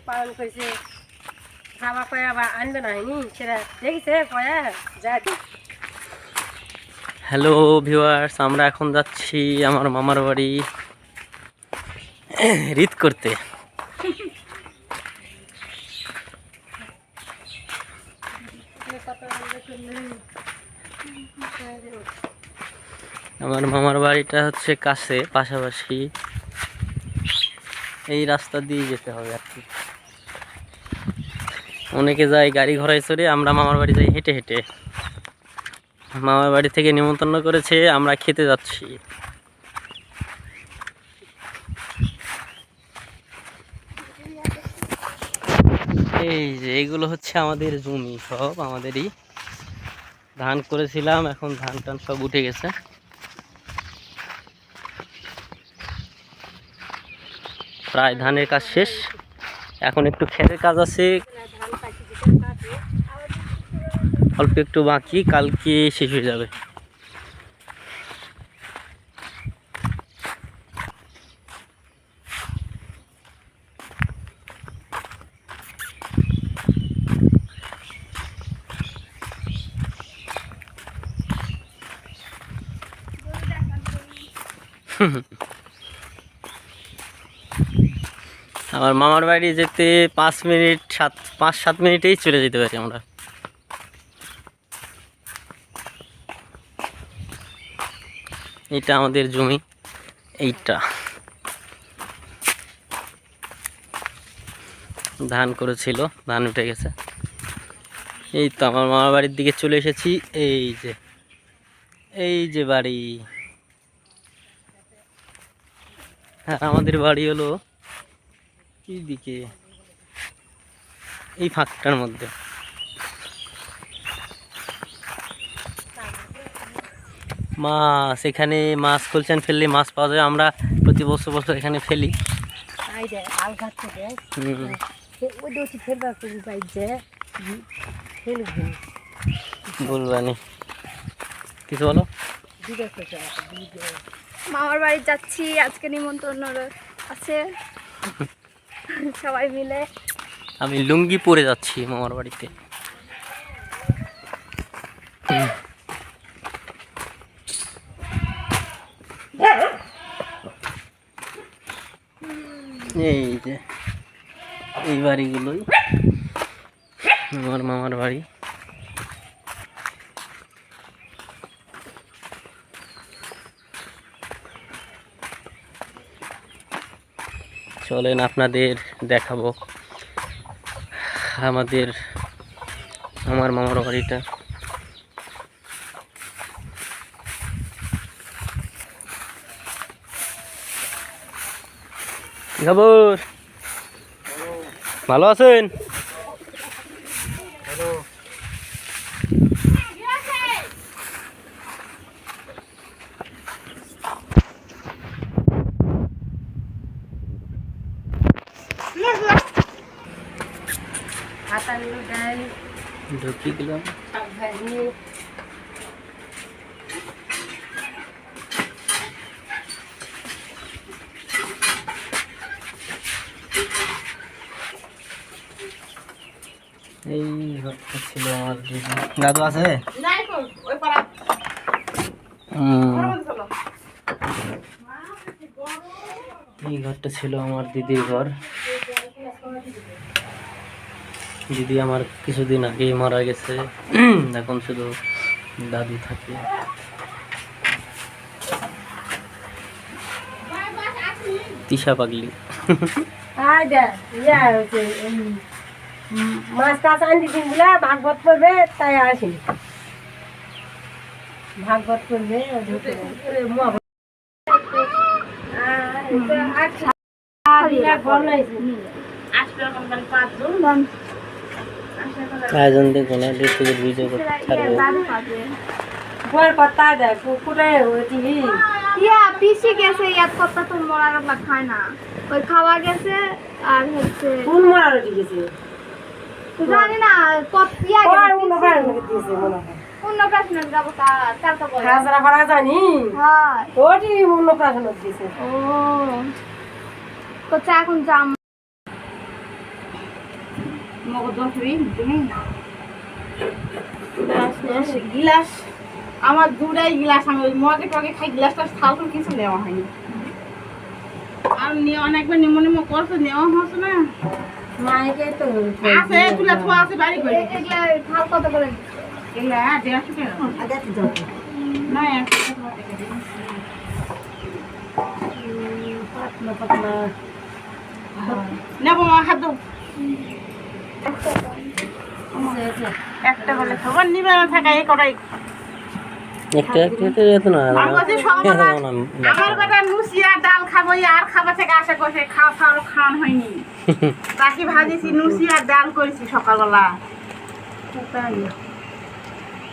পালন করেছে খাওয়া কয়ে আবার আনবে না হয়নি সেটা দেখছে কয়ে যা। হ্যালো ভিউয়ার্স, আমরা এখন যাচ্ছি আমার মামার বাড়ি ঈদ করতে। আমার মামার বাড়িটা হচ্ছে কাছে, পাশাপাশি এই রাস্তা দিয়ে যেতে হবে আর কি। অনেকে যায় গাড়ি ঘোড়ায় চড়ে, আমরা মামার বাড়ি যাই হেঁটে হেঁটে। মামার বাড়ি থেকে নিমন্ত্রণ করেছে, আমরা খেতে যাচ্ছি। এই যে এইগুলো হচ্ছে আমাদের জমি, সব আমাদেরই। ধান করেছিলাম, এখন ধান টান সব উঠে গেছে। প্রায় ধানের কাজ শেষ, এখন একটু ক্ষেতের কাজ আছে, অল্প একটু বাকি, কালকে শেষ হয়ে যাবে। আমার মামার বাড়ি যেতে 5-7 মিনিটেই চলে যেতে পারি আমরা। এটা আমাদের জমি, এইটা ধান করেছিল, ধান উঠে গেছে। এই তো আমার মামার বাড়ির দিকে চলে এসেছি। এই যে বাড়ি, হ্যাঁ আমাদের বাড়ি হলো এই দিকে, এই ফাঁকটার মধ্যে। মাছ, এখানে মাছ খুলছেন, ফেললে মাছ পাওয়া যায়। আমরা প্রতি বছর এখানে ফেলি। বলবানি কিছু বলো। মামার বাড়ি যাচ্ছি, আজকে নিমন্ত্রণ আছে সবাই মিলে। আমি লুঙ্গি পরে যাচ্ছি মামার বাড়িতে। এই যে এই বাড়িগুলোই আমার মামার বাড়ি। চলেন আপনাদের দেখাবো আমার মামার বাড়িটা। কি খবর, ভালো আছেন? ঢুকি গেলাম। এই ঘরটা ছিল আমার দিদি। দাদু আছে? এই ঘরটা ছিল আমার দিদির ঘর। দিদি আমার কিছুদিন আগেই মারা গেছে, এখন শুধু দাদু থাকে। তিশা পাগলি। মাছ টাছ আনতে দিন বলে ভাগবত করবে, তাই আসিনি। ভাগবত করবে আয়োজন দেখো না, ভিডিও কথা দেখ কোথায় পিসি গেছে, ইয়াদ কথা তো মরার খায় না, ওই খাওয়া গেছে। আর হচ্ছে কোন মরা রুটি গেছে জানি না, দিয়েছে মনে হয়। অন্নপ্রাশনে যাবো কার তো বলে হাজরা করা জানি হয় ওটি অন্নপ্রাশন দিছে ও কোথা এখন যাম মগদম ফ্রি তুমি গিলাস আমার দুটাই গিলাস আমি ওই মগে টগে খাই গিলাসটা থাল কিছু নেওয়া হয়নি আর নিয়ে অনেকবার নিমো করছে নেওয়া হচ্ছে না মাইকে তো আছে তুলে থোয়া আছে বাড়ি করে এগুলা থাল কত করে এগুলা 150 টাকা আদা তো দাও না পাতলা পাতলা নেবো হাত দাও একটা বলে খবর নিবে না থাকা এই কটাই একটা এত না আমার কাছে সকালবেলা আমার বেটা লুচি আর ডাল খাবো আর খাবার থেকে আশা করছে খাওয়ান হয়নি বাকি ভাজিছি লুচি আর ডাল করেছি সকালবেলা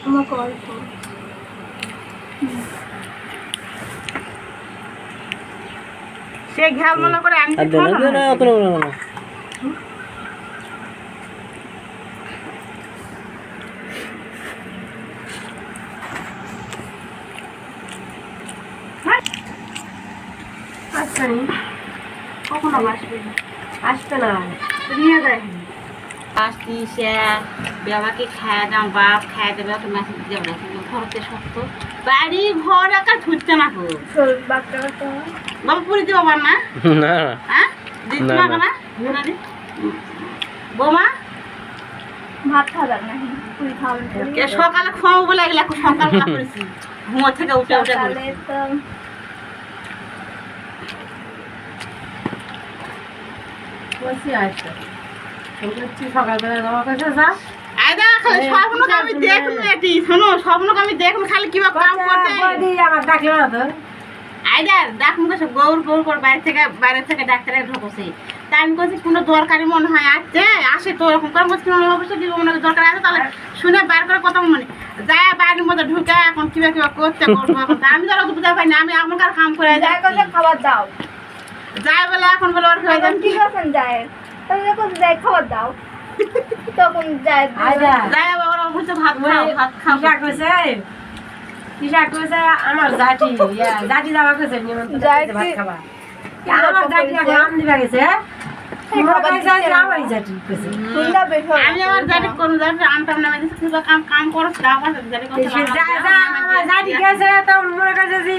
আমার অল্প সে ঘাল মনে করে আমি আর দেন না অত না আসবে কখনো আসবে আসবে না নিয়ে যায় আসছি সে বাবাকে খায় দাম বাপ খায় দেবে ওকে মেসেজ দিয়ে রাখি ঘরতে শক্ত বাড়ি ঘর একা ছুটছে না গো শরীর বাচ্চা তো বাবা পুরি দিব না না হ্যাঁ দিচ্ছি না, না না বৌমা ভাত খাবার না পুরি খাবেন সকালে খাওয়াবো বলে এগুলা সকালবেলা করেছি ঘুমো থেকে উঠে উঠে তাহলে করেছি তো বসি আসবে বলছি সকালবেলা জমা করছে যা আয়দা খালি স্বপ্নকে আমি দেখুন এটি শোনো স্বপ্নকে আমি দেখুন খালি কিবা কাম করতে বদি আমার ডাকলো না তো আয়দা ডাক মুখে সব গৌর করে বাইরে থেকে ডাক্তারের ঢোকছে তাই আমি বলছি কোনো দরকারি মনে হয় আসে তো এরকম করে বলছি অবশ্যই দিব মনে হয় দরকার আছে তাহলে শুনে বার করে কথা মনে যায় বাড়ির মধ্যে ঢুকে এখন কিবা করতে করবো এখন আমি তো বুঝতে পারি না আমি এখনকার কাম করে যাই করলে খাবার দাও যায় বলে এখন বলে ওর হয়ে এখন কি করছেন যায় তাহলে কোথায় যাই খাবার দাও তখন যায় আয়দা যায় ওরা বলছে ভাত খাও কিসা কইছে আমার জাতি জাতি যাওয়া কইছে নিমন্ত্রণ জাতি- ভাত খাবা আমার জাতি নাম দিবা গেছে আমারই জাতি কইছে তুইলা বের হও আমি আমার জাতি কোন জাতি আমটাম নামে দিছি কিবা কাম করছ না আমার জাতি আমার জাতি গেছে তো মনে করছে যে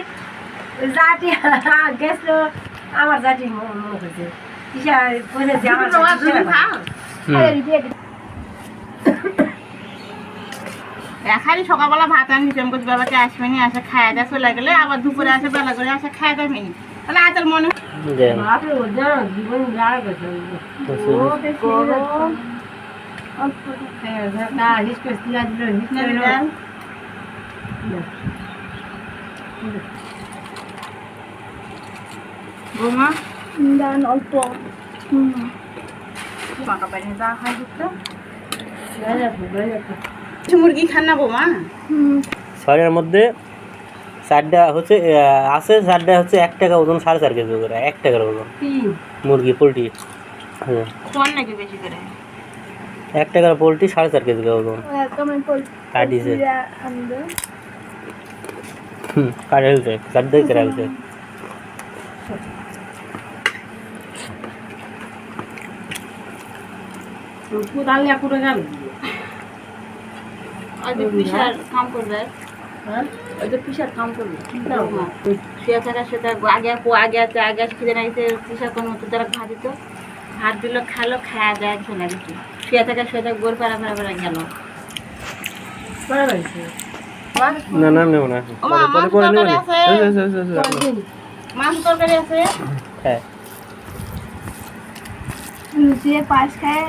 জাতি গেছিল আমার জাতি মনে করছে কিসা কইছে যে আমার জাতি আরে দিয়ে দিই খালি সকালবেলা ভাত আনি আমি বলছি বাবাকে আসবে নি আসে খাওয়া দাওয়া চলে গেলে আবার দুপুরে আসে বেলা করে আসে খাওয়া দাওয়া মেনি তাহলে আজের মনে দেন বাপরে ওদের জীবন যারা গেছে না হিস করে দিয়া দিল হিস করে বৌমা দান অল্প পাকা পানি যা খাই দিতো গেছে মুরগি খান না বৌমা ছয়ের মধ্যে চারটা হচ্ছে আছে চারটা হচ্ছে 1 টাকা ওজন 4.5 কেজি করে 1 টাকার ওজন মুরগি পোলট্রি হ্যাঁ কোন নাকি বেশি করে 1 টাকার পোলট্রি 4.5 কেজি ওজন কমেন্ট কর কাটিছে আনবে কাটে হচ্ছে কাটতে করে হচ্ছে কোদালিয়া পুরো গেল আজ পিসার কাম করবে হ্যাঁ ওই যে পিসার কাম করবে শুয়ে থাকা সেটা আগে আছে খিদে নাগিতে পিসার কোনো মতো তারা ভাত দিত ভাত দিল খালো খাওয়া দেয় চলে গেছে শুয়ে থাকা গোর পাড়া গেল না না নেব না ওমা, মাছ পরে নেব তরকারি আছে। মাছ তরকারি আছে হ্যাঁ লুচিয়ে পাশ খায়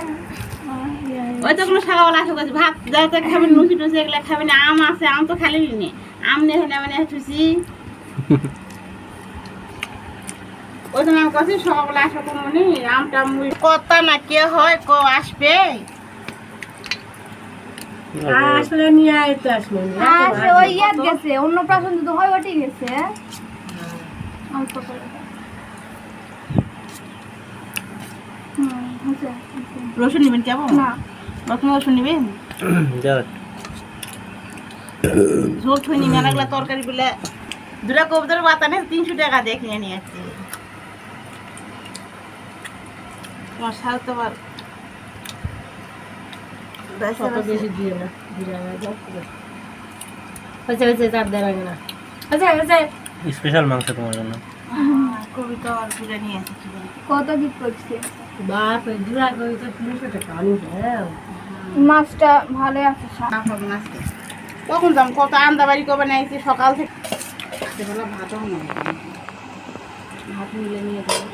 ওই তো কোনো সকালবেলা আসে গেছে ভাত যাতে খাবেন লুচি টুচি এগুলো খাবেন আম আছে আম তো খালি নি আম নিয়ে নেবেন টুচি ওই জন্য আমি কাছে সকালবেলা আসে কোনো নেই আমটা মুড়ি কত না কে হয় আসবে আসলে নিয়ে আইতে আসলে হ্যাঁ সে ওই ইয়াদ গেছে অন্নপ্রাশন তো হয় ওটি গেছে অল্প করে হচ্ছে রসুন নেবেন কেমন না রসুন নেবেন যাও ঝোল থইনি মেলাগুলা তরকারি বলে দুটা কবুতর বাতা নেই 300 টাকা দিয়ে কিনে নিয়ে আসছি তোমার সাল তোমার কত বেশি দিয়ে না হয়েছে হয়েছে চার দেওয়া লাগে না হয়েছে হয়েছে স্পেশাল মাংস তোমার জন্য কবিতা আর তুলে নিয়ে এসেছি কত বিট করছি বাপ জোড়া করে তো 300 টাকা অনেক হ্যাঁ মাছটা ভালো আছে কখন যাম কত আন্দাবাড়ি কবে নিয়েছি সকাল থেকে ভাতও ভাত মিলে নিয়ে যাবো